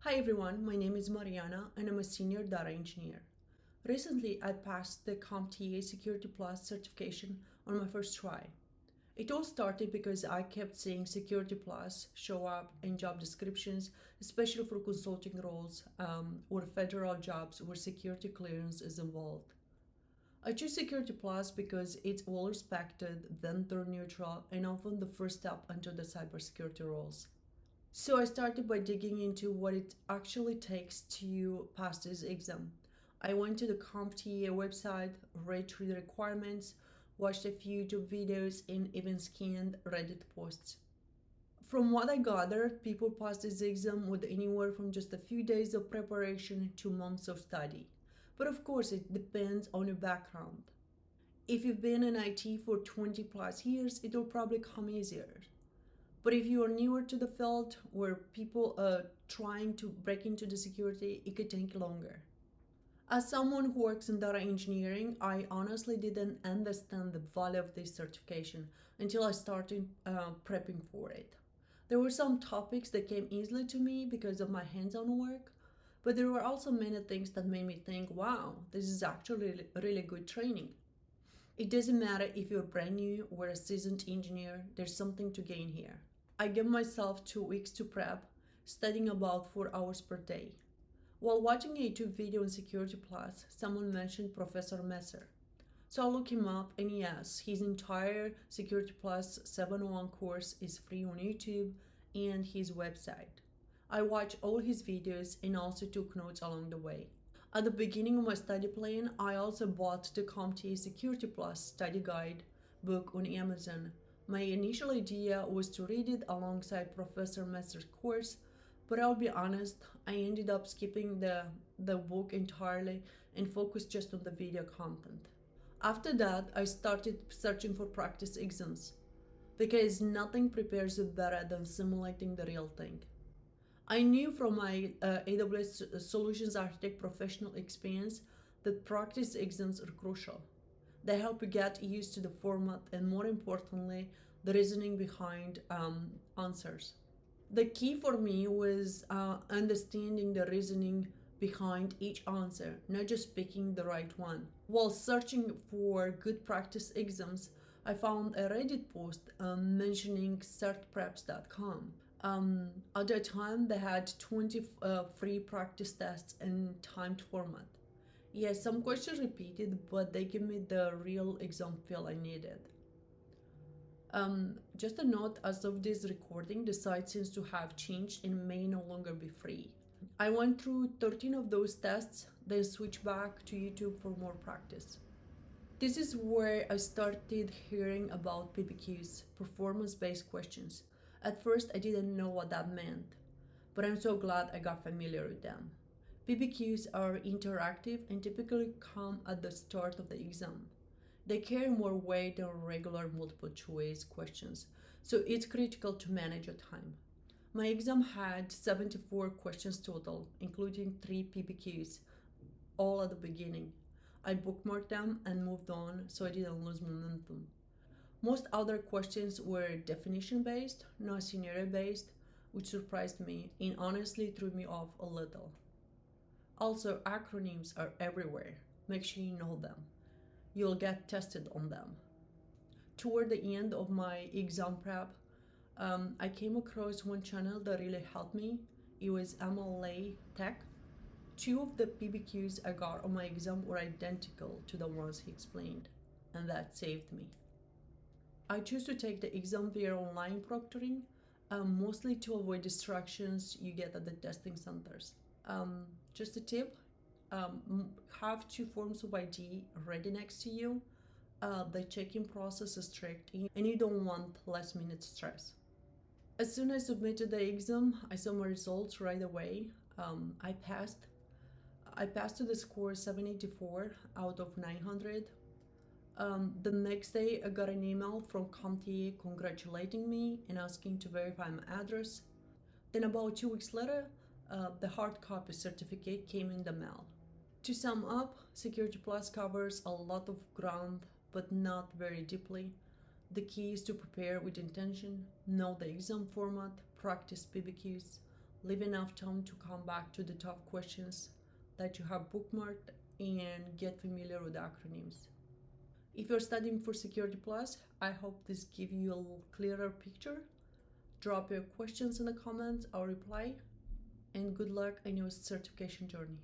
Hi everyone, my name is Mariana and I'm a senior data engineer. Recently, I passed the CompTIA Security Plus certification on my first try. It all started because I kept seeing Security Plus show up in job descriptions, especially for consulting roles or federal jobs where security clearance is involved. I choose Security Plus because it's well respected, vendor neutral, and often the first step into the cybersecurity roles. So I started by digging into what it actually takes to pass this exam. I went to the CompTIA website, read through the requirements, watched a few YouTube videos, and even scanned Reddit posts. From what I gathered, people pass this exam with anywhere from just a few days of preparation to months of study. But of course, it depends on your background. If you've been in IT for 20 plus years, it will probably come easier. But if you are newer to the field where people are trying to break into the security, it could take longer. As someone who works in data engineering, I honestly didn't understand the value of this certification until I started prepping for it. There were some topics that came easily to me because of my hands-on work, but there were also many things that made me think, wow, this is actually really good training. It doesn't matter if you're brand new or a seasoned engineer, there's something to gain here. I gave myself 2 weeks to prep, studying about 4 hours per day. While watching a YouTube video on Security Plus, someone mentioned Professor Messer. So I looked him up, and yes, his entire Security Plus 701 course is free on YouTube and his website. I watched all his videos and also took notes along the way. At the beginning of my study plan, I also bought the CompTIA Security Plus study guide book on Amazon. My initial idea was to read it alongside Professor Messer's course, but I'll be honest, I ended up skipping the book entirely and focused just on the video content. After that, I started searching for practice exams because nothing prepares you better than simulating the real thing. I knew from my AWS Solutions Architect professional experience that practice exams are crucial. They help you get used to the format and, more importantly, the reasoning behind answers. The key for me was understanding the reasoning behind each answer, not just picking the right one. While searching for good practice exams, I found a Reddit post mentioning certpreps.com. At that time, they had 20 free practice tests in timed format. Yes, some questions repeated, but they gave me the real exam feel I needed. Just a note, as of this recording, the site seems to have changed and may no longer be free. I went through 13 of those tests, then switched back to YouTube for more practice. This is where I started hearing about PBQs, performance-based questions. At first, I didn't know what that meant, but I'm so glad I got familiar with them. PBQs are interactive and typically come at the start of the exam. They carry more weight than regular multiple choice questions, so it's critical to manage your time. My exam had 74 questions total, including 3 PBQs, all at the beginning. I bookmarked them and moved on so I didn't lose momentum. Most other questions were definition based, not scenario based, which surprised me and honestly threw me off a little. Also, acronyms are everywhere. Make sure you know them. You'll get tested on them. Toward the end of my exam prep, I came across one channel that really helped me. It was MLA Tech. 2 of the PBQs I got on my exam were identical to the ones he explained, and that saved me. I choose to take the exam via online proctoring, mostly to avoid distractions you get at the testing centers. Just a tip, have 2 forms of ID ready next to you. The check-in process is strict and you don't want last minute stress. As soon as I submitted the exam, I saw my results right away. I passed. I passed to the score 784 out of 900. The next day, I got an email from CompTIA congratulating me and asking to verify my address. Then about 2 weeks later, the hard copy certificate came in the mail. To sum up, Security Plus covers a lot of ground, but not very deeply. The key is to prepare with intention, know the exam format, practice PBQs, Leave enough time to come back to the tough questions that you have bookmarked and get familiar with acronyms. If you're studying for Security Plus, I hope this gives you a clearer picture. Drop your questions in the comments, I'll reply, and good luck on your certification journey.